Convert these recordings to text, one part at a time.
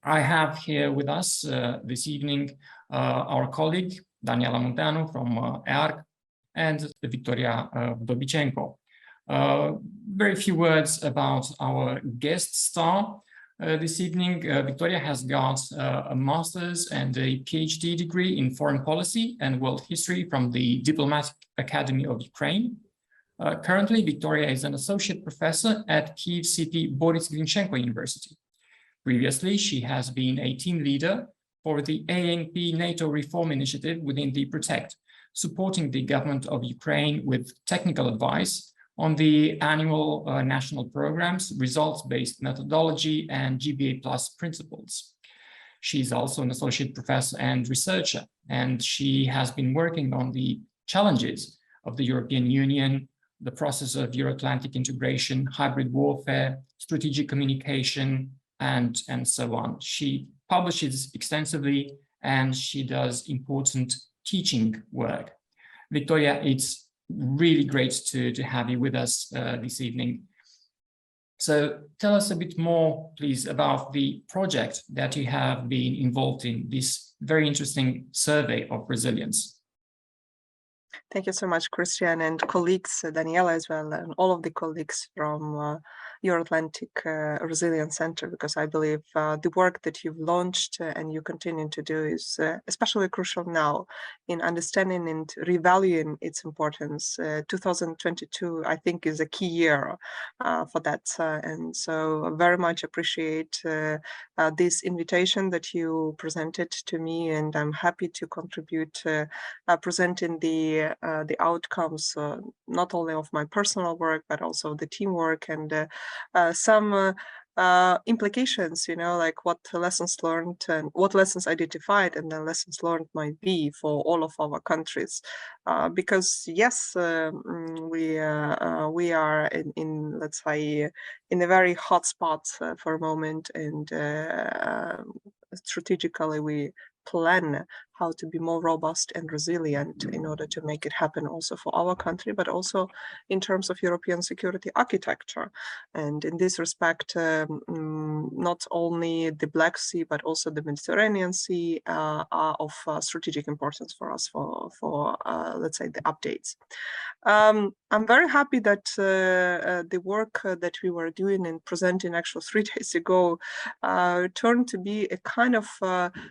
I have here with us this evening our colleague Daniela Munteanu from EARC and Victoria Vdovychenko. Very few words about our guest star this evening. Victoria has got a master's and a PhD degree in foreign policy and world history from the Diplomatic Academy of Ukraine. Currently, Victoria is an associate professor at Kyiv City Borys Grinchenko University. Previously, she has been a team leader for the ANP NATO reform initiative within the Protect, supporting the government of Ukraine with technical advice on the annual national programs, results-based methodology, and GBA plus principles. She's also an associate professor and researcher, and she has been working on the challenges of the European Union, the process of Euro-Atlantic integration, hybrid warfare, strategic communication, and so on. She publishes extensively and she does important teaching work. Victoria, it's really great to have you with us this evening. So tell us a bit more, please, about the project that you have been involved in, this very interesting survey of resilience. Thank you so much, Christian, and colleagues, Daniela as well, and all of the colleagues from Euro-Atlantic Resilience Center, because I believe the work that you've launched and you continue to do is especially crucial now in understanding and revaluing its importance. 2022, I think, is a key year for that. And so I very much appreciate this invitation that you presented to me, and I'm happy to contribute presenting the outcomes, not only of my personal work, but also the teamwork and some implications, like what lessons learned and what lessons identified and then lessons learned might be for all of our countries. Because yes, we are in let's say, in a very hot spot for a moment, and strategically we plan how to be more robust and resilient in order to make it happen also for our country, but also in terms of European security architecture. And in this respect, not only the Black Sea, but also the Mediterranean Sea are of strategic importance for us for let's say, the updates. I'm very happy that the work that we were doing and presenting actually 3 days ago turned to be a kind of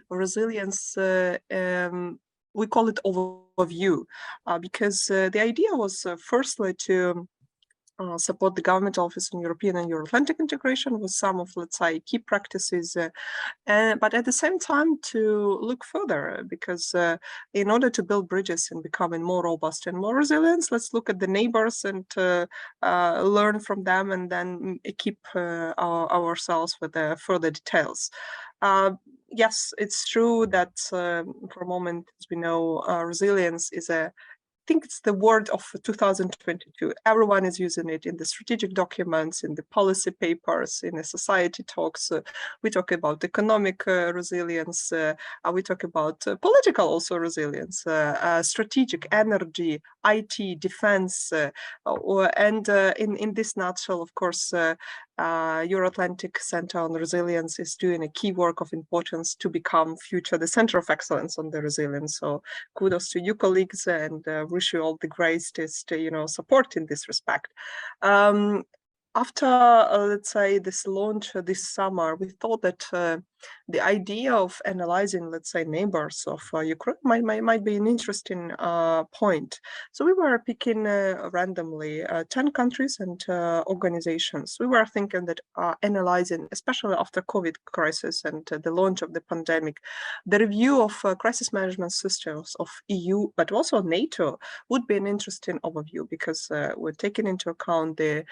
resilience, we call it overview, because the idea was firstly to support the government office in European and Euro-Atlantic integration with some of, let's say, key practices, but at the same time to look further, because in order to build bridges and becoming more robust and more resilient, let's look at the neighbors and learn from them, and then keep ourselves with further details. Yes, it's true that for a moment, as we know, resilience is I think it's the word of 2022. Everyone is using it in the strategic documents, in the policy papers, in the society talks. We talk about economic resilience. We talk about political also resilience, strategic, energy, IT, defense. And in this nutshell, of course, Euro-Atlantic Center on Resilience is doing a key work of importance to become future the center of excellence on the resilience. So kudos to you, colleagues, and wish you all the greatest, support in this respect. After, let's say, this launch this summer, we thought that the idea of analyzing, let's say, neighbors of Ukraine might be an interesting point. So we were picking randomly 10 countries and organizations. We were thinking that analyzing, especially after COVID crisis and the launch of the pandemic, the review of crisis management systems of EU, but also NATO, would be an interesting overview, because we're taking into account the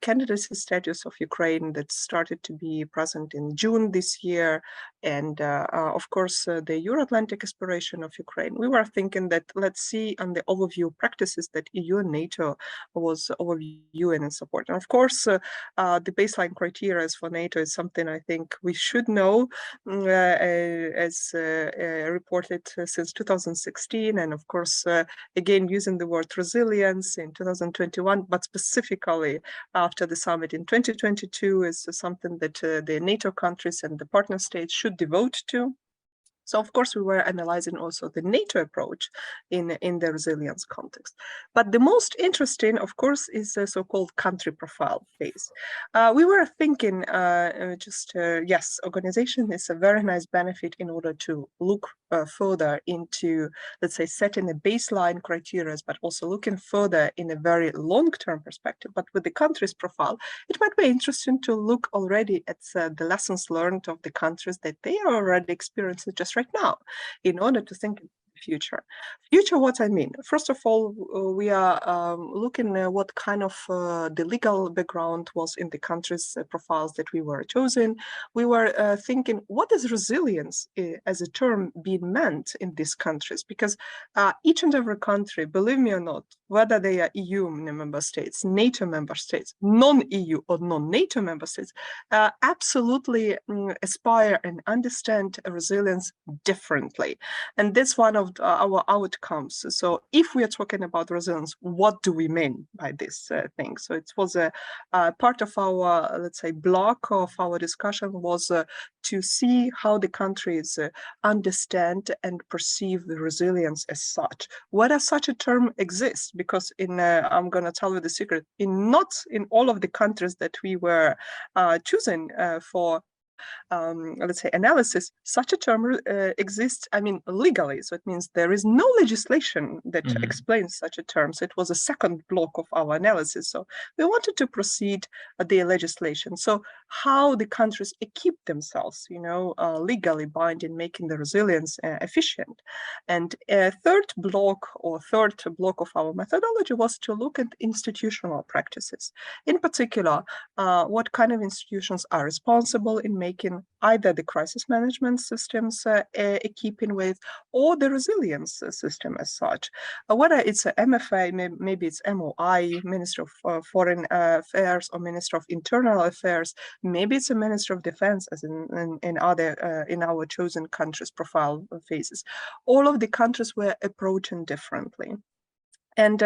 candidacy status of Ukraine that started to be present in June this year, and of course the Euro-Atlantic aspiration of Ukraine. We were thinking that let's see on the overview practices that EU and NATO was overviewing and support. And of course the baseline criteria for NATO is something I think we should know, as reported since 2016, and of course again using the word resilience in 2021, but specifically after the summit in 2022 is something that the NATO countries and the partner states should devote to. So, of course, we were analyzing also the NATO approach in the resilience context. But the most interesting, of course, is the so-called country profile phase. We were thinking yes, organization is a very nice benefit in order to look further into, let's say, setting a baseline criteria, but also looking further in a very long-term perspective. But with the country's profile, it might be interesting to look already at the lessons learned of the countries that they are already experiencing just right now, in order to think future. What I mean? First of all, we are looking at what kind of the legal background was in the countries' profiles that we were choosing. We were thinking, what is resilience as a term being meant in these countries? Because each and every country, believe me or not, whether they are EU member states, NATO member states, non-EU or non-NATO member states, absolutely aspire and understand resilience differently. And that's one of our outcomes. So if we are talking about resilience, what do we mean by this thing? So it was a part of our, let's say, block of our discussion was to see how the countries understand and perceive the resilience as such. Whether such a term exists, because I'm going to tell you the secret, not in all of the countries that we were choosing for let's say, analysis, such a term exists, I mean, legally. So it means there is no legislation that explains such a term. So it was a second block of our analysis. So we wanted to proceed the legislation. So how the countries equip themselves, legally binding, making the resilience efficient. And a third block of our methodology was to look at institutional practices. In particular, what kind of institutions are responsible in making either the crisis management systems keeping with, or the resilience system as such. Whether it's a MFA, maybe it's MOI, Minister of Foreign Affairs, or Minister of Internal Affairs, maybe it's a Minister of Defense, as in other in our chosen countries' profile phases. All of the countries were approaching differently. And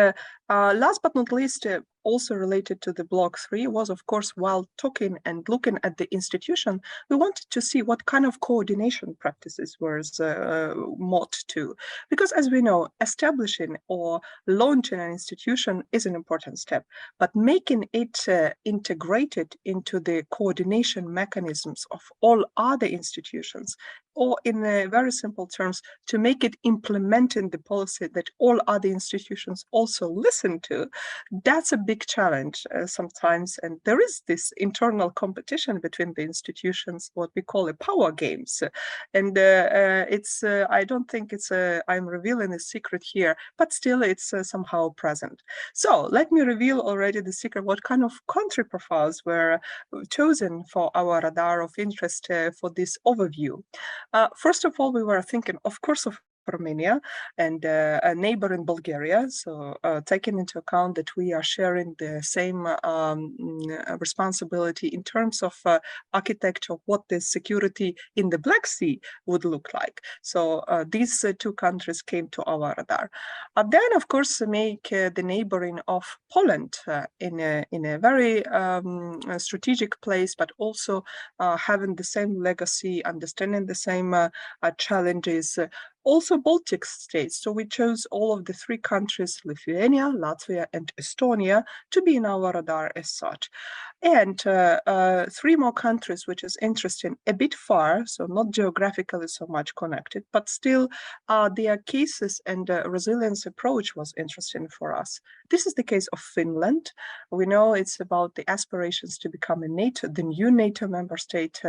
last but not least, also related to the block 3 was, of course, while talking and looking at the institution, we wanted to see what kind of coordination practices was modeled to. Because as we know, establishing or launching an institution is an important step, but making it integrated into the coordination mechanisms of all other institutions, or in very simple terms, to make it implementing the policy that all other institutions also listen to, that's a big challenge sometimes. And there is this internal competition between the institutions, what we call a power games. And I don't think I'm revealing a secret here, but still it's somehow present. So let me reveal already the secret, what kind of country profiles were chosen for our radar of interest for this overview. First of all, we were thinking, of course, of Romania and a neighbor in Bulgaria. So taking into account that we are sharing the same responsibility in terms of architecture, what the security in the Black Sea would look like. So these two countries came to our radar. Then, of course, make the neighboring of Poland in a very strategic place, but also having the same legacy, understanding the same challenges. Also Baltic states. So we chose all of the 3 countries, Lithuania, Latvia, and Estonia, to be in our radar as such. And 3 more countries, which is interesting, a bit far, so not geographically so much connected, but still their cases and resilience approach was interesting for us. This is the case of Finland. We know it's about the aspirations to become the new NATO member state.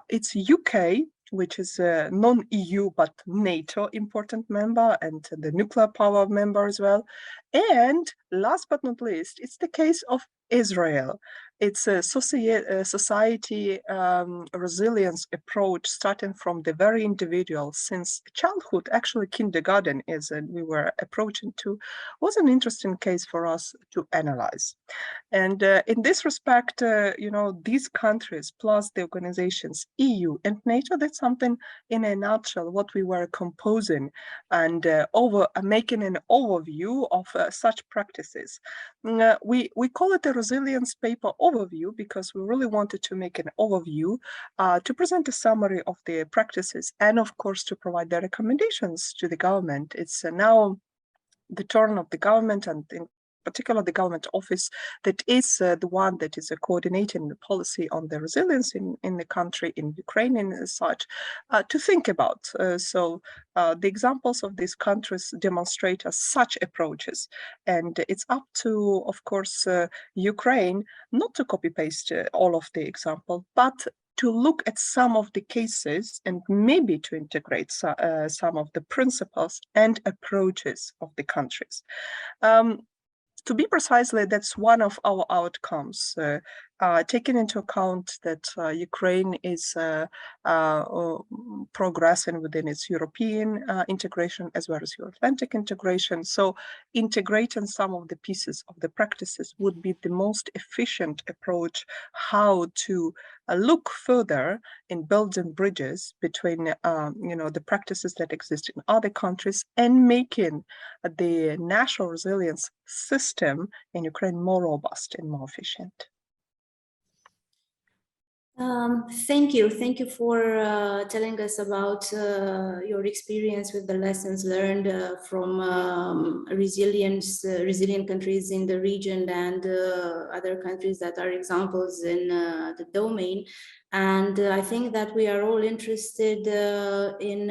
It's UK, which is a non-EU but NATO important member and the nuclear power member as well. And last but not least, it's the case of Israel. It's a society resilience approach starting from the very individual, since childhood, actually kindergarten is, and we were approaching to, was an interesting case for us to analyze. And in this respect, these countries plus the organizations EU and NATO, that's something in a nutshell what we were composing and making an overview of such practices. We call it a resilience paper overview, overview because we really wanted to make an overview to present a summary of the practices and, of course, to provide the recommendations to the government. It's now the turn of the government, and in particular the government office that is the one that is coordinating the policy on the resilience in the country, in Ukraine and such, to think about. So the examples of these countries demonstrate as such approaches, and it's up to, of course, Ukraine not to copy-paste all of the example, but to look at some of the cases and maybe to integrate some of the principles and approaches of the countries. To be precisely, that's one of our outcomes, taking into account that Ukraine is progressing within its European integration as well as Euro-Atlantic integration. So integrating some of the pieces of the practices would be the most efficient approach how to look further in building bridges between the practices that exist in other countries and making the national resilience system in Ukraine more robust and more efficient. Thank you. Thank you for telling us about your experience with the lessons learned from resilient countries in the region and other countries that are examples in the domain. And I think that we are all interested in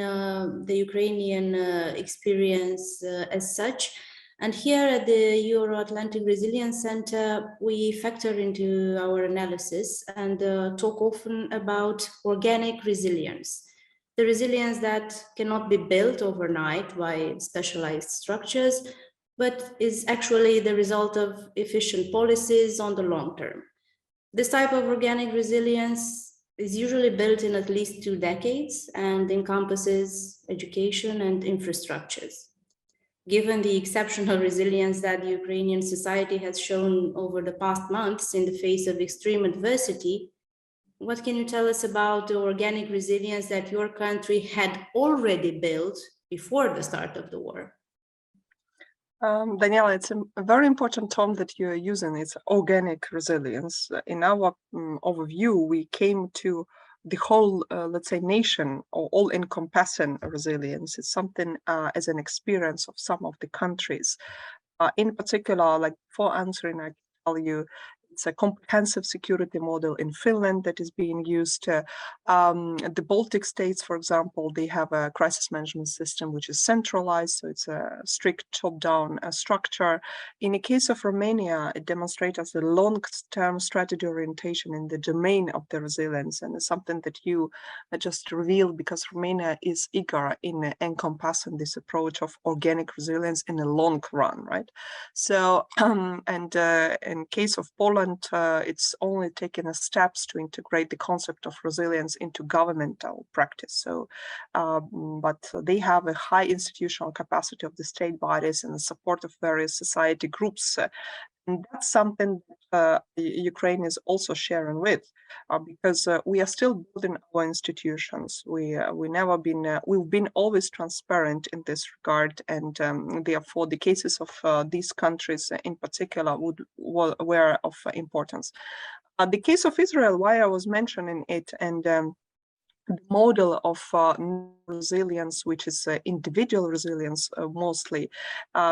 the Ukrainian experience as such. And here at the Euro-Atlantic Resilience Center, we factor into our analysis and talk often about organic resilience, the resilience that cannot be built overnight by specialized structures, but is actually the result of efficient policies on the long term. This type of organic resilience is usually built in at least 2 decades and encompasses education and infrastructures. Given the exceptional resilience that the Ukrainian society has shown over the past months in the face of extreme adversity, what can you tell us about the organic resilience that your country had already built before the start of the war? Daniela, it's a very important term that you're using. It's organic resilience. In our overview, we came to the whole, let's say, nation or all-encompassing resilience. It's something as an experience of some of the countries. In particular, like for answering, I can tell you, it's a comprehensive security model in Finland that is being used. The Baltic states, for example, they have a crisis management system which is centralized, so it's a strict top-down structure. In the case of Romania, it demonstrates a long-term strategy orientation in the domain of the resilience, and it's something that you just revealed because Romania is eager in encompassing this approach of organic resilience in the long run, right? So, and in case of Poland, it's only taken steps to integrate the concept of resilience into governmental practice. So, but they have a high institutional capacity of the state bodies and the support of various society groups. And that's something that Ukraine is also sharing with, because we are still building our institutions. We've been always transparent in this regard, and therefore the cases of these countries in particular were of importance. The case of Israel, why I was mentioning it, and the model of resilience, which is individual resilience mostly,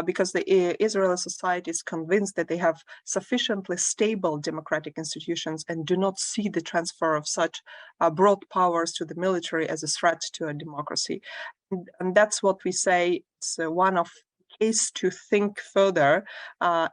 because the Israeli society is convinced that they have sufficiently stable democratic institutions and do not see the transfer of such broad powers to the military as a threat to a democracy. And that's what we say it's one of case to think further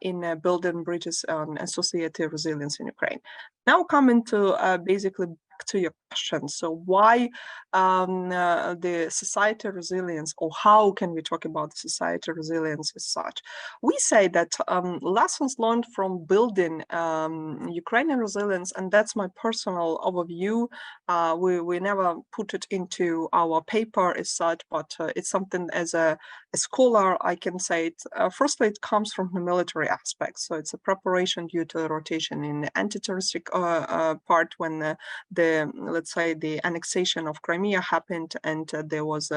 in building bridges and society resilience in Ukraine. Now coming to basically to your question. So why the society resilience, or how can we talk about society resilience as such? We say that lessons learned from building Ukrainian resilience, and that's my personal overview. We never put it into our paper as such, but it's something as a scholar, I can say it. Firstly, it comes from the military aspect. So it's a preparation due to a rotation in the anti-terroristic part when the the, let's say, the annexation of Crimea happened, and there was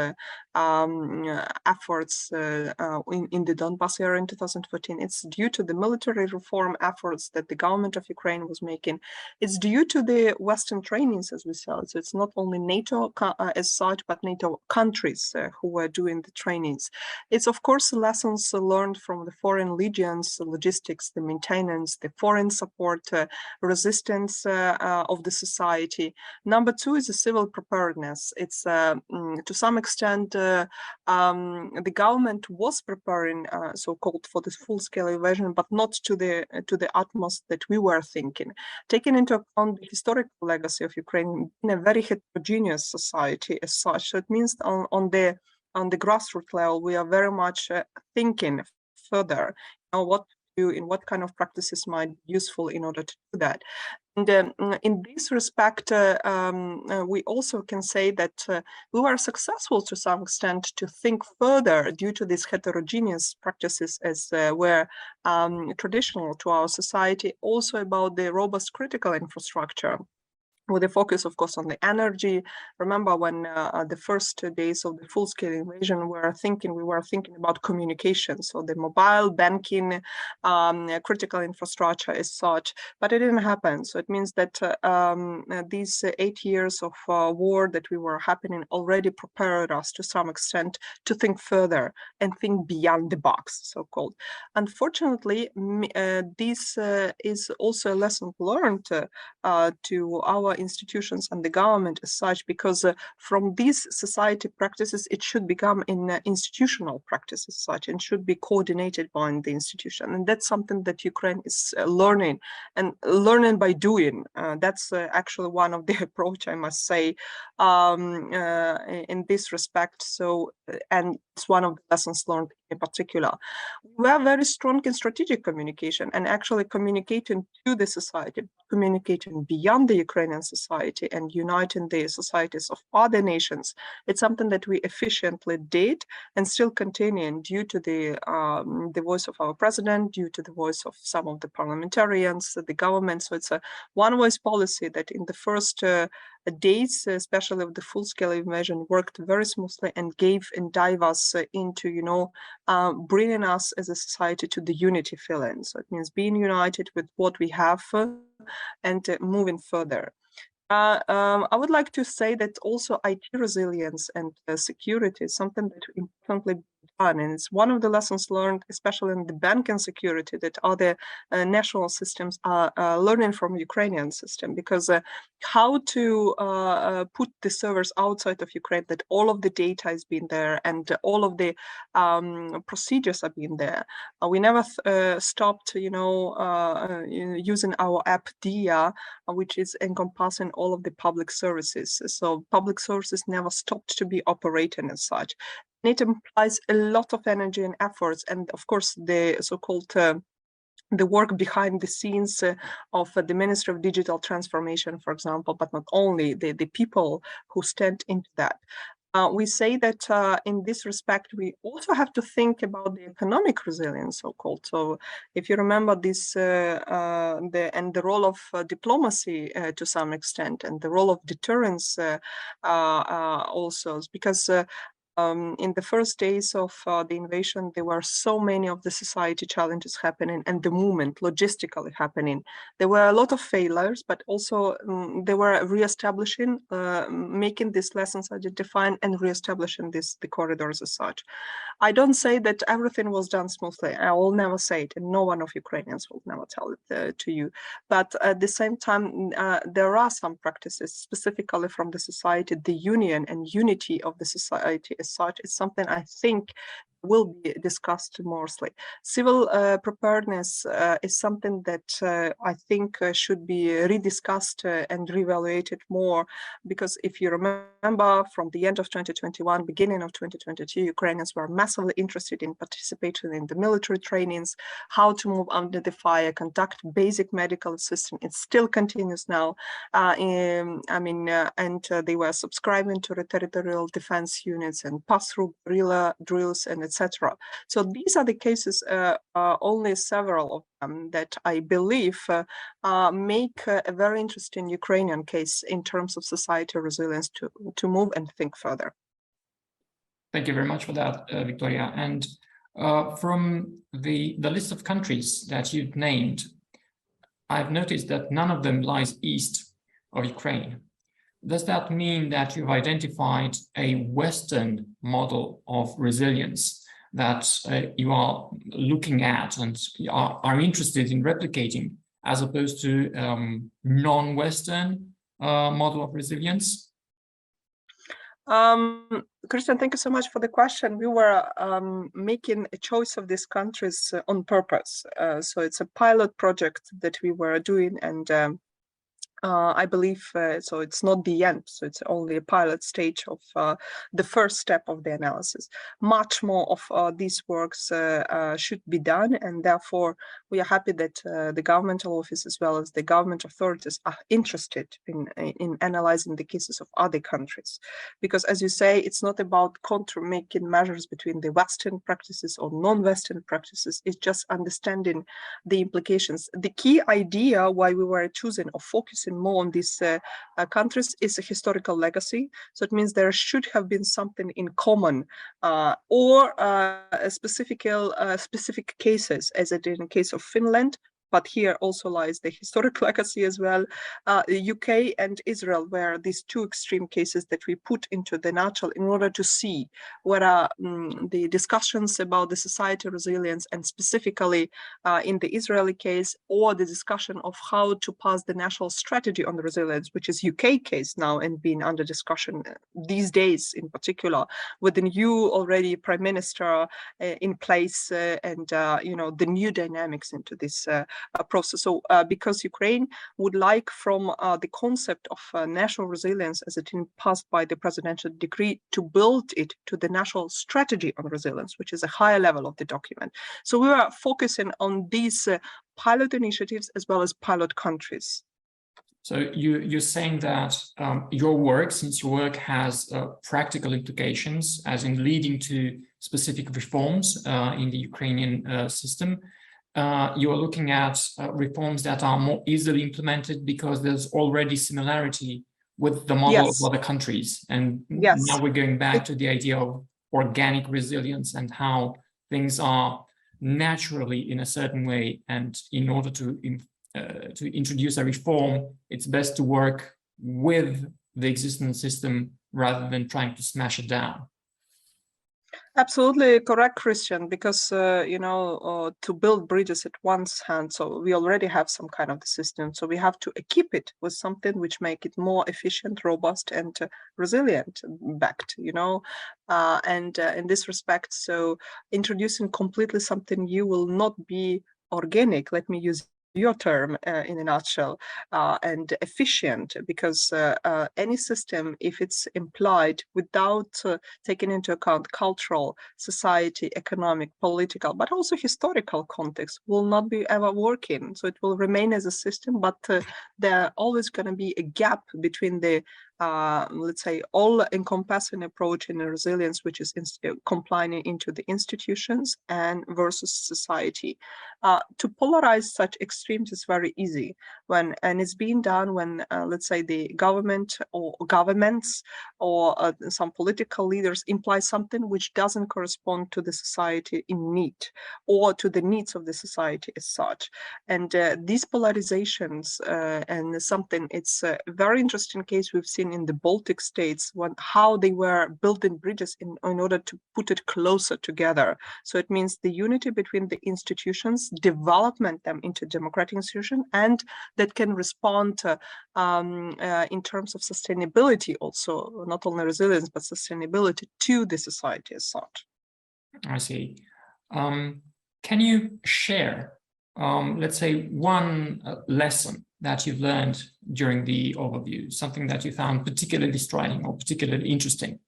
efforts in the Donbass area in 2014. It's due to the military reform efforts that the government of Ukraine was making. It's due to the Western trainings, as we said. So it's not only NATO as such, but NATO countries who were doing the trainings. It's of course lessons learned from the foreign legions, the logistics, the maintenance, the foreign support, resistance of the society. Number two is a civil preparedness. It's to some extent the government was preparing so-called for this full-scale invasion, but not to the utmost that we were thinking. Taking into account the historical legacy of Ukraine in a very heterogeneous society as such, so it means on the grassroots level, we are very much thinking further, what to do, in what kind of practices might be useful in order to do that. And in this respect, we also can say that we were successful to some extent to think further due to these heterogeneous practices as were traditional to our society, also about the robust critical infrastructure, with a focus, of course, on the energy. Remember when the first days of the full-scale invasion, we were thinking about communication, so the mobile banking, critical infrastructure as such, but it didn't happen. So it means that these 8 years of war that we were happening already prepared us to some extent to think further and think beyond the box, so-called. Unfortunately, this is also a lesson learned to our institutions and the government as such, because from these society practices, it should become in institutional practices such, and should be coordinated by the institution. And that's something that Ukraine is learning, and learning by doing. That's actually one of the approach, I must say, in this respect. So, and it's one of the lessons learned in particular. We are very strong in strategic communication and actually communicating to the society, communicating beyond the Ukrainian society and uniting the societies of other nations. It's something that we efficiently did and still continuing due to the voice of our president, due to the voice of some of the parliamentarians, the government. So it's a one-voice policy that in the first days, especially of the full-scale invasion, worked very smoothly and dive us into, bringing us as a society to the unity feeling. So it means being united with what we have and moving further. I would like to say that also IT resilience and security is something that importantly done, and it's one of the lessons learned, especially in the banking security, that other national systems are learning from Ukrainian system, because how to put the servers outside of Ukraine, that all of the data has been there and all of the procedures have been there. We never stopped, using our app DIA, which is encompassing all of the public services. So public services never stopped to be operating as such. And it implies a lot of energy and efforts, and of course the so-called the work behind the scenes of the Ministry of Digital Transformation, for example, but not only, the people who stand into that. We say that in this respect, we also have to think about the economic resilience, so-called. So if you remember this, the role of diplomacy to some extent, and the role of deterrence also, because in the first days of the invasion, there were so many of the society challenges happening and the movement logistically happening. There were a lot of failures, but also they were reestablishing, making these lessons identifying and reestablishing the corridors as such. I don't say that everything was done smoothly. I will never say it, and no one of Ukrainians will never tell it to you. But at the same time, there are some practices, specifically from the society, the union and unity of the society as such. It's something I think will be discussed mostly. Civil preparedness is something that I think should be rediscussed and reevaluated more, because if you remember from the end of 2021, beginning of 2022, Ukrainians were massively interested in participating in the military trainings, how to move under the fire, conduct basic medical assistance. It still continues now. And they were subscribing to the territorial defense units and pass-through guerrilla drills and etc. So these are the cases, only several of them, that I believe make a very interesting Ukrainian case in terms of society resilience to move and think further. Thank you very much for that, Victoria. And from the list of countries that you've named, I've noticed that none of them lies east of Ukraine. Does that mean that you've identified a Western model of resilience that you are looking at and are interested in replicating, as opposed to non-Western model of resilience? Christian, thank you so much for the question. We were making a choice of these countries on purpose. So it's a pilot project that we were doing, and I believe so it's not the end, so it's only a pilot stage of the first step of the analysis. Much more of these works should be done, and therefore we are happy that the governmental office as well as the government authorities are interested in analyzing the cases of other countries. Because as you say, it's not about making measures between the Western practices or non-Western practices, it's just understanding the implications. The key idea why we were choosing or focusing more on these countries is a historical legacy. So it means there should have been something in common, or specific cases, as it in the case of Finland. But here also lies the historic legacy as well. The UK and Israel were these two extreme cases that we put into the nutshell in order to see what are the discussions about the society resilience, and specifically in the Israeli case, or the discussion of how to pass the national strategy on the resilience, which is UK case now and being under discussion these days, in particular with the new already prime minister in place, and the new dynamics into this process. So because Ukraine would like from the concept of national resilience as it passed by the presidential decree to build it to the national strategy on resilience, which is a higher level of the document. So we are focusing on these pilot initiatives as well as pilot countries. So you're saying that your work, since your work has practical implications, as in leading to specific reforms in the Ukrainian system, you're looking at reforms that are more easily implemented because there's already similarity with the model of other countries. And now we're going back to the idea of organic resilience and how things are naturally in a certain way. And in order to introduce a reform, it's best to work with the existing system rather than trying to smash it down. Absolutely correct, Christian, because, to build bridges at one's hand, so we already have some kind of the system, so we have to equip it with something which make it more efficient, robust, and resilient backed, and in this respect, so introducing completely something new will not be organic. Let me use your term in a nutshell, and efficient, because any system, if it's implied without taking into account cultural, society, economic, political, but also historical context, will not be ever working. So it will remain as a system, but there always going to be a gap between the let's say all-encompassing approach in resilience, which is complying into the institutions and versus society. To polarize such extremes is very easy and it's being done when let's say the government or governments or some political leaders imply something which doesn't correspond to the society in need or to the needs of the society as such. And these polarizations and something, it's a very interesting case we've seen in the Baltic states, how they were building bridges in order to put it closer together. So it means the unity between the institutions, development them into democratic institution, and that can respond in terms of sustainability also, not only resilience, but sustainability to the society as such. I see. Can you share, let's say, one lesson that you've learned during the overview, something that you found particularly striking or particularly interesting?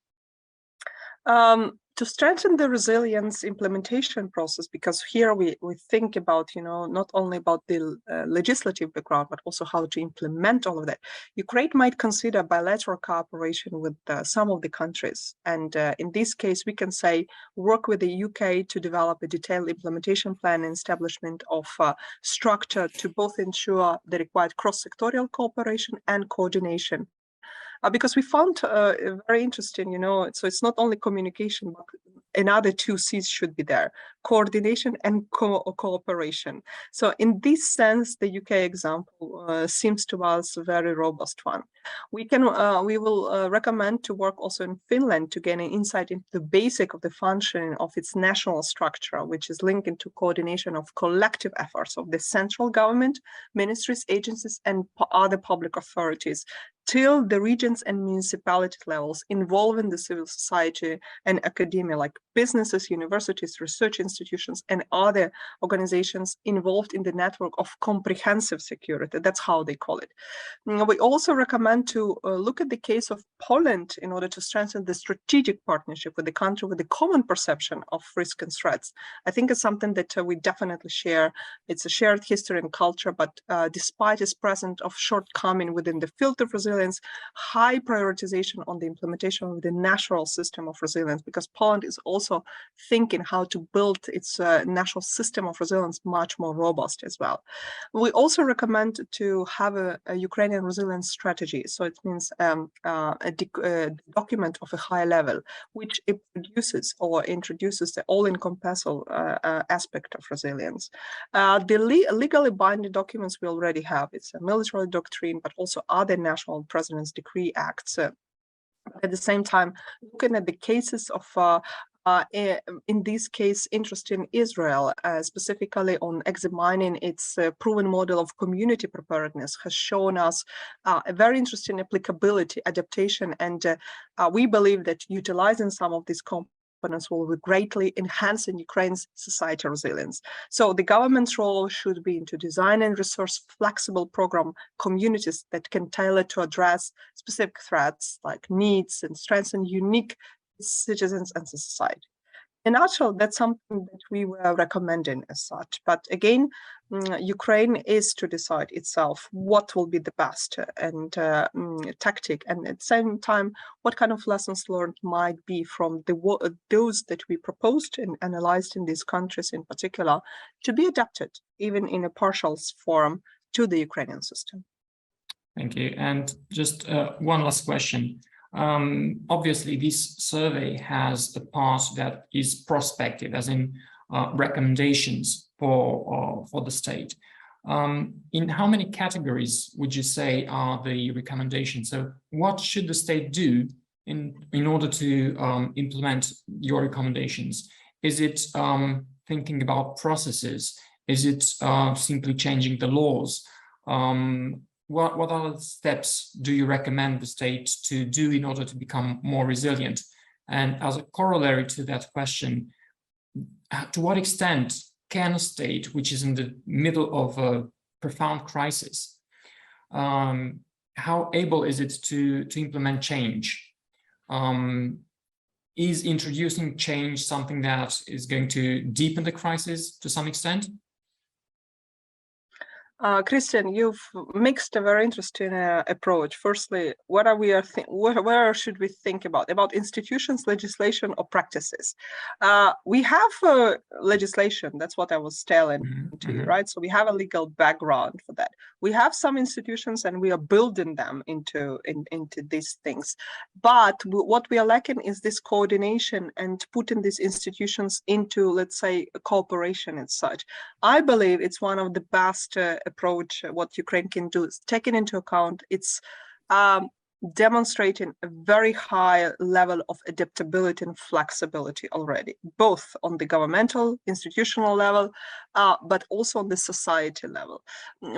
To strengthen the resilience implementation process, because here we think about, not only about the legislative background, but also how to implement all of that. Ukraine might consider bilateral cooperation with some of the countries. And in this case, we can say work with the UK to develop a detailed implementation plan and establishment of structure to both ensure the required cross-sectorial cooperation and coordination. Because we found very interesting, so it's not only communication, but another two C's should be there: coordination and cooperation. So in this sense, the UK example seems to us a very robust one. We will recommend to work also in Finland to gain an insight into the basic of the functioning of its national structure, which is linked into coordination of collective efforts of the central government, ministries, agencies, and other public authorities, till the regions and municipality levels, involving the civil society and academia, like businesses, universities, research institutions, and other organizations involved in the network of comprehensive security. That's how they call it. We also recommend to look at the case of Poland in order to strengthen the strategic partnership with the country with a common perception of risk and threats. I think it's something that we definitely share. It's a shared history and culture, but despite its present of shortcoming within the field of resilience, high prioritization on the implementation of the national system of resilience, because Poland is also thinking how to build its national system of resilience much more robust as well. We also recommend to have a Ukrainian resilience strategy. So it means a document of a high level, which it produces or introduces the all-encompassing aspect of resilience. The legally binding documents we already have. It's a military doctrine, but also other national president's decree acts. At the same time, looking at the cases of in this case, interest in Israel, specifically on examining its proven model of community preparedness, has shown us a very interesting applicability, adaptation, and we believe that utilizing some of these components will be greatly enhancing Ukraine's societal resilience. So the government's role should be to design and resource flexible program communities that can tailor to address specific threats like needs and strengthen unique citizens and society. In a nutshell, that's something that we were recommending as such. But again, Ukraine is to decide itself what will be the best and tactic, and at the same time, what kind of lessons learned might be from those that we proposed and analyzed in these countries in particular, to be adapted, even in a partial form, to the Ukrainian system. Thank you. And just one last question. Obviously, this survey has a part that is prospective, as in recommendations for the state. In how many categories would you say are the recommendations? So what should the state do in order to implement your recommendations? Is it thinking about processes? Is it simply changing the laws? What other steps do you recommend the state to do in order to become more resilient? And as a corollary to that question, to what extent can a state, which is in the middle of a profound crisis, how able is it to implement change? Is introducing change something that is going to deepen the crisis to some extent? Christian, you've mixed a very interesting approach. Firstly, what are where should we think about institutions, legislation, or practices? We have legislation. That's what I was telling to you, right? So we have a legal background for that. We have some institutions, and we are building them into these things. But what we are lacking is this coordination and putting these institutions into, let's say, cooperation and such. I believe it's one of the best approach what Ukraine can do is taking into account its demonstrating a very high level of adaptability and flexibility already, both on the governmental, institutional level, but also on the society level.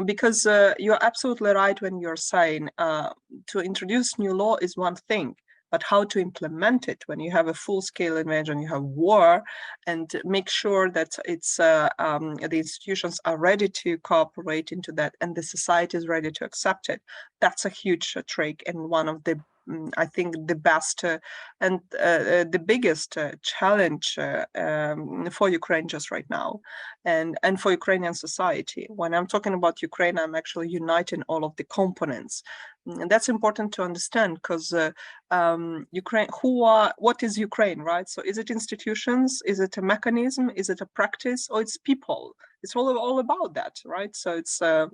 Because you're absolutely right when you're saying to introduce new law is one thing, but how to implement it when you have a full-scale invasion, you have war, and make sure that it's the institutions are ready to cooperate into that, and the society is ready to accept it. That's a huge trick and one of the I think the best and the biggest challenge for Ukraine just right now, and for Ukrainian society. When I'm talking about Ukraine, I'm actually uniting all of the components, and that's important to understand, because Ukraine, what is Ukraine, right? So is it institutions? Is it a mechanism? Is it a practice? Or it's people? It's all about that, right? So it's what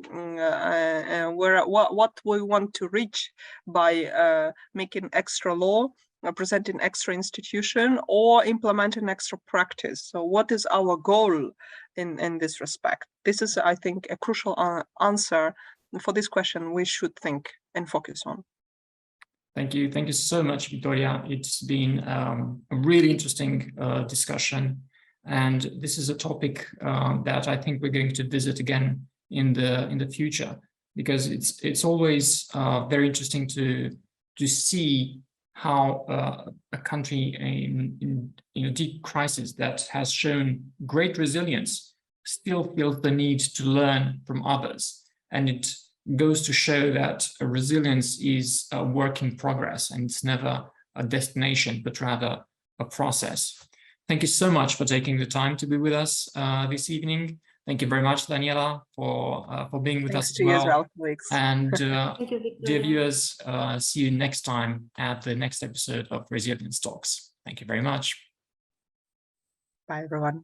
we want to reach by making extra law, presenting extra institution, or implementing extra practice. So what is our goal in this respect? This is, I think, a crucial answer for this question we should think and focus on. Thank you. Thank you so much, Victoria. It's been a really interesting discussion. And this is a topic that I think we're going to visit again in the future, because it's always very interesting to see how a country in a deep crisis that has shown great resilience still feels the need to learn from others. And it goes to show that resilience is a work in progress, and it's never a destination, but rather a process. Thank you so much for taking the time to be with us this evening. Thank you very much, Daniela, for being with us as well. And dear viewers, see you next time at the next episode of Resilience Talks. Thank you very much. Bye, everyone.